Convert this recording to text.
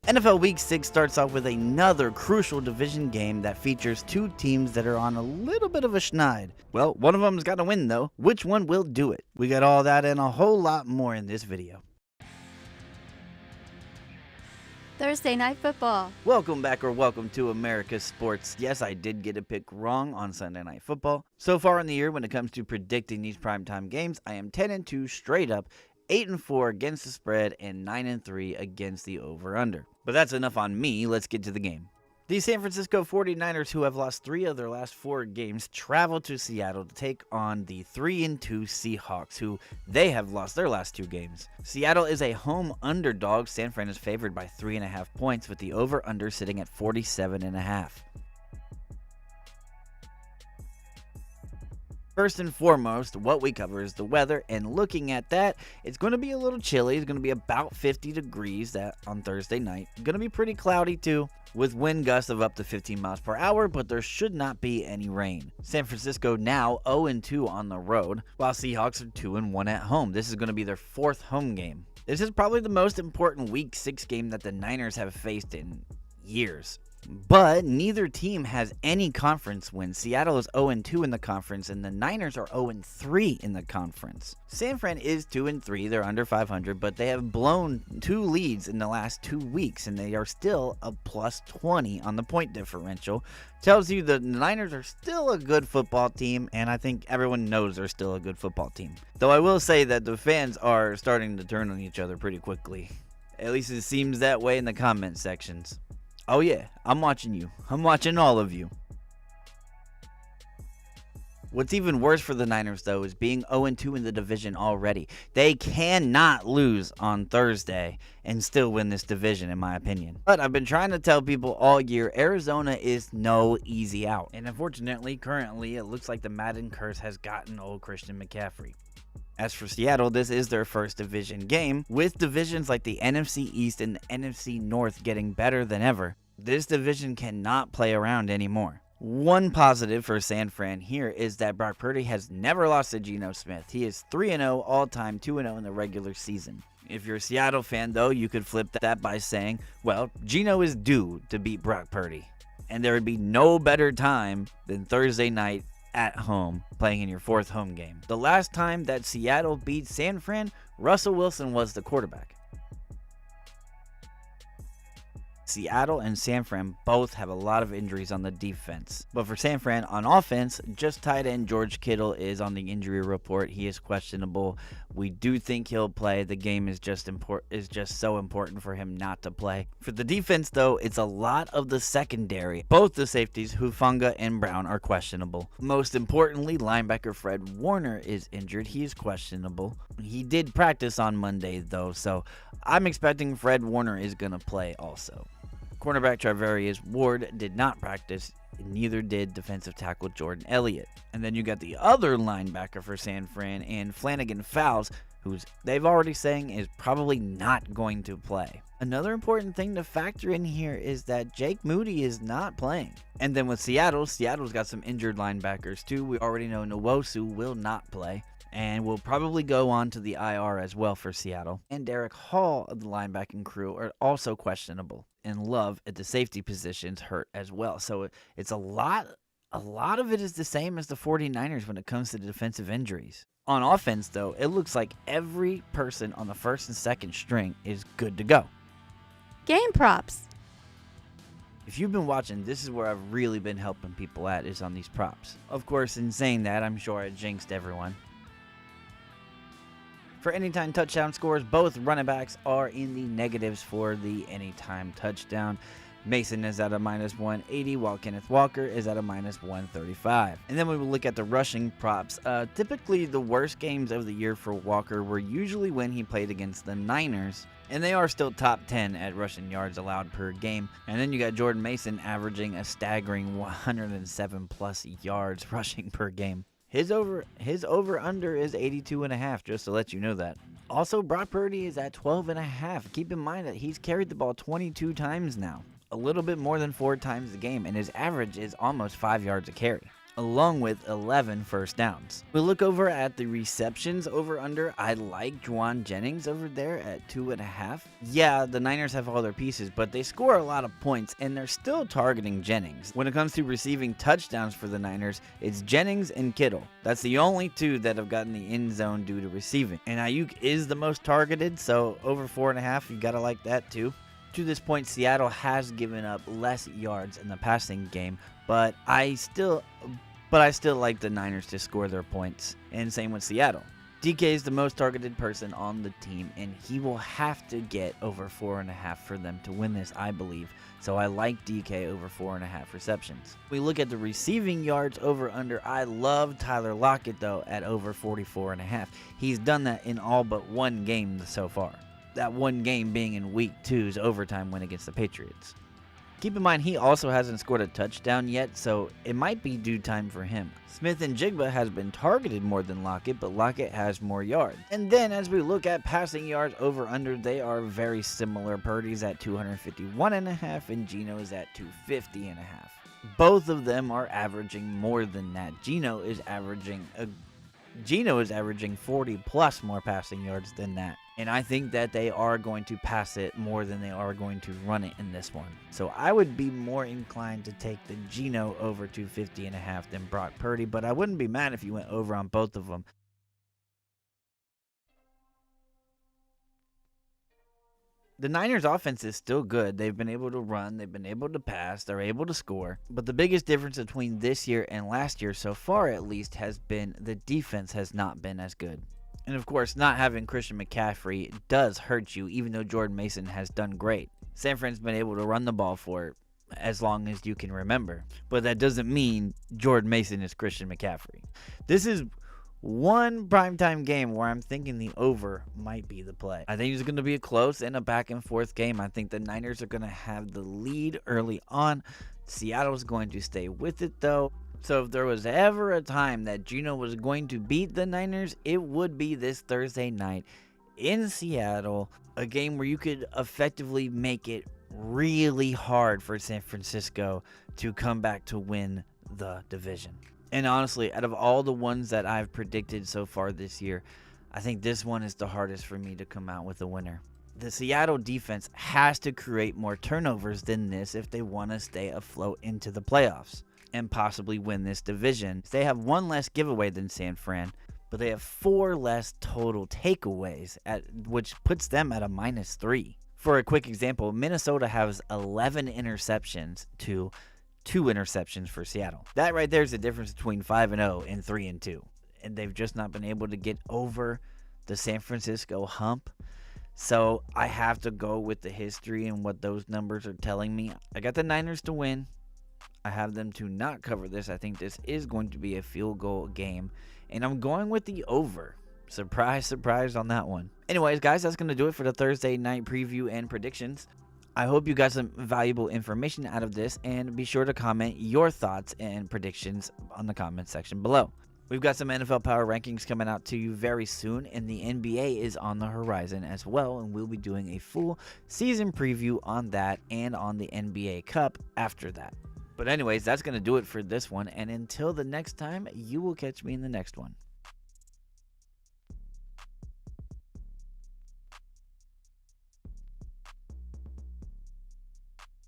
NFL Week 6 starts off with another crucial division game that features two teams that are on a little bit of a schneid. Well, one of them's got to win though. Which one will do it? We got all that and a whole lot more in this video. Thursday Night Football. Welcome back, or welcome to America's Sports. Yes, I did get a pick wrong on Sunday Night Football. So far in the year, when it comes to predicting these primetime games, I am 10-2 straight up, 8-4 against the spread, and 9-3 against the over-under. But that's enough on me. Let's get to the game. The San Francisco 49ers, who have lost 3 of their last 4 games, travel to Seattle to take on the 3-2 Seahawks, who they have lost their last 2 games. Seattle is a home underdog. San Fran is favored by 3.5 points, with the over-under sitting at 47.5. First and foremost, what we cover is the weather, and looking at that, it's going to be a little chilly. It's going to be about 50 degrees on Thursday night. It's going to be pretty cloudy too, with wind gusts of up to 15 miles per hour, but there should not be any rain. San Francisco now 0-2 on the road, while Seahawks are 2-1 at home. This is going to be their 4th home game. This is probably the most important Week 6 game that the Niners have faced in years. But neither team has any conference wins. Seattle is 0-2 in the conference, and the Niners are 0-3 in the conference. San Fran is 2-3. They're under 500, but they have blown 2 leads in the last 2 weeks, and they are still a plus 20 on the point differential. Tells you the Niners are still a good football team, and I think everyone knows they're still a good football team. Though I will say that the fans are starting to turn on each other pretty quickly. At least it seems that way in the comment sections. Oh yeah, I'm watching you. I'm watching all of you. What's even worse for the Niners, though, is being 0-2 in the division already. They cannot lose on Thursday and still win this division, in my opinion. But I've been trying to tell people all year, Arizona is no easy out. And unfortunately, currently, it looks like the Madden curse has gotten old Christian McCaffrey. As for Seattle, this is their first division game, with divisions like the NFC East and the NFC North getting better than ever. This division cannot play around anymore. One positive for San Fran here is that Brock Purdy has never lost to Geno Smith. He is 3-0 all-time, 2-0 in the regular season. If you're a Seattle fan, though, you could flip that by saying, well, Geno is due to beat Brock Purdy. And there would be no better time than Thursday night at home, playing in your 4th home game. The last time that Seattle beat San Fran, Russell Wilson was the quarterback. Seattle and San Fran both have a lot of injuries on the defense. But for San Fran, on offense, just tight end George Kittle is on the injury report. He is questionable. We do think he'll play. The game is just so important for him not to play. For the defense, though, it's a lot of the secondary. Both the safeties, Hufanga and Brown, are questionable. Most importantly, linebacker Fred Warner is injured. He is questionable. He did practice on Monday, though, so I'm expecting Fred Warner is going to play also. Cornerback Charvarius Ward did not practice, and neither did defensive tackle Jordan Elliott. And then you got the other linebacker for San Fran, and Flanagan Fowles, who they've already saying is probably not going to play. Another important thing to factor in here is that Jake Moody is not playing. And then with Seattle's got some injured linebackers too. We already know Nwosu will not play, and will probably go on to the IR as well for Seattle. And Derek Hall of the linebacking crew are also questionable. And Love at the safety positions hurt as well. So it's a lot of it is the same as the 49ers when it comes to defensive injuries. On offense, though, it looks like every person on the 1st and 2nd string is good to go. Game props. If you've been watching, this is where I've really been helping people at, is on these props. Of course, in saying that, I'm sure I jinxed everyone. For anytime touchdown scores, both running backs are in the negatives for the anytime touchdown. Mason is at a -180, while Kenneth Walker is at a -135. And then we will look at the rushing props. Typically, the worst games of the year for Walker were usually when he played against the Niners, and they are still top 10 at rushing yards allowed per game. And then you got Jordan Mason averaging a staggering 107 plus yards rushing per game. His over-under is 82.5, just to let you know that. Also, Brock Purdy is at 12.5. Keep in mind that he's carried the ball 22 times now. A little bit more than 4 times a game, and his average is almost 5 yards a carry. along with 11 first downs. We look over at the receptions over under. I like Juwan Jennings over there at 2.5. Yeah, the Niners have all their pieces, but they score a lot of points and they're still targeting Jennings. When it comes to receiving touchdowns for the Niners, it's Jennings and Kittle. That's the only two that have gotten the end zone due to receiving. And Ayuk is the most targeted, so over 4.5, you gotta like that too. To this point, Seattle has given up less yards in the passing game, but I still like the Niners to score their points, and same with Seattle. DK is the most targeted person on the team, and he will have to get over 4.5 for them to win this, I believe. So I like DK over 4.5 receptions. We look at the receiving yards over under. I love Tyler Lockett though at over 44.5. He's done that in all but one game so far. That one game being in week 2's overtime win against the Patriots. Keep in mind, he also hasn't scored a touchdown yet, so it might be due time for him. Smith and Jigba has been targeted more than Lockett, but Lockett has more yards. And then as we look at passing yards over under, they are very similar. Purdy's at 251.5 and Geno is at 250.5. Both of them are averaging more than that. Geno is averaging 40 plus more passing yards than that. And I think that they are going to pass it more than they are going to run it in this one. So I would be more inclined to take the Geno over 250.5 than Brock Purdy, but I wouldn't be mad if you went over on both of them. The Niners offense is still good. They've been able to run, they've been able to pass, they're able to score. But the biggest difference between this year and last year, so far at least, has been the defense has not been as good. And of course, not having Christian McCaffrey does hurt you, even though Jordan Mason has done great. San Fran's been able to run the ball for as long as you can remember. But that doesn't mean Jordan Mason is Christian McCaffrey. This is one primetime game where I'm thinking the over might be the play. I think it's going to be a close and a back and forth game. I think the Niners are going to have the lead early on. Seattle's going to stay with it though. So if there was ever a time that Geno was going to beat the Niners, it would be this Thursday night in Seattle, a game where you could effectively make it really hard for San Francisco to come back to win the division. And honestly, out of all the ones that I've predicted so far this year, I think this one is the hardest for me to come out with a winner. The Seattle defense has to create more turnovers than this if they want to stay afloat into the playoffs and possibly win this division. They have one less giveaway than San Fran, but they have 4 less total takeaways, which puts them at a -3. For a quick example, Minnesota has 11 interceptions to 2 interceptions for Seattle. That right there is the difference between 5-0 and 3-2. And they've just not been able to get over the San Francisco hump. So I have to go with the history and what those numbers are telling me. I got the Niners to win. I have them to not cover this. I think this is going to be a field goal game. And I'm going with the over. Surprise, surprise on that one. Anyways, guys, that's going to do it for the Thursday night preview and predictions. I hope you got some valuable information out of this. And be sure to comment your thoughts and predictions on the comment section below. We've got some NFL Power Rankings coming out to you very soon, and the NBA is on the horizon as well, and we'll be doing a full season preview on that and on the NBA Cup after that. But anyways, that's going to do it for this one, and until the next time, you will catch me in the next one.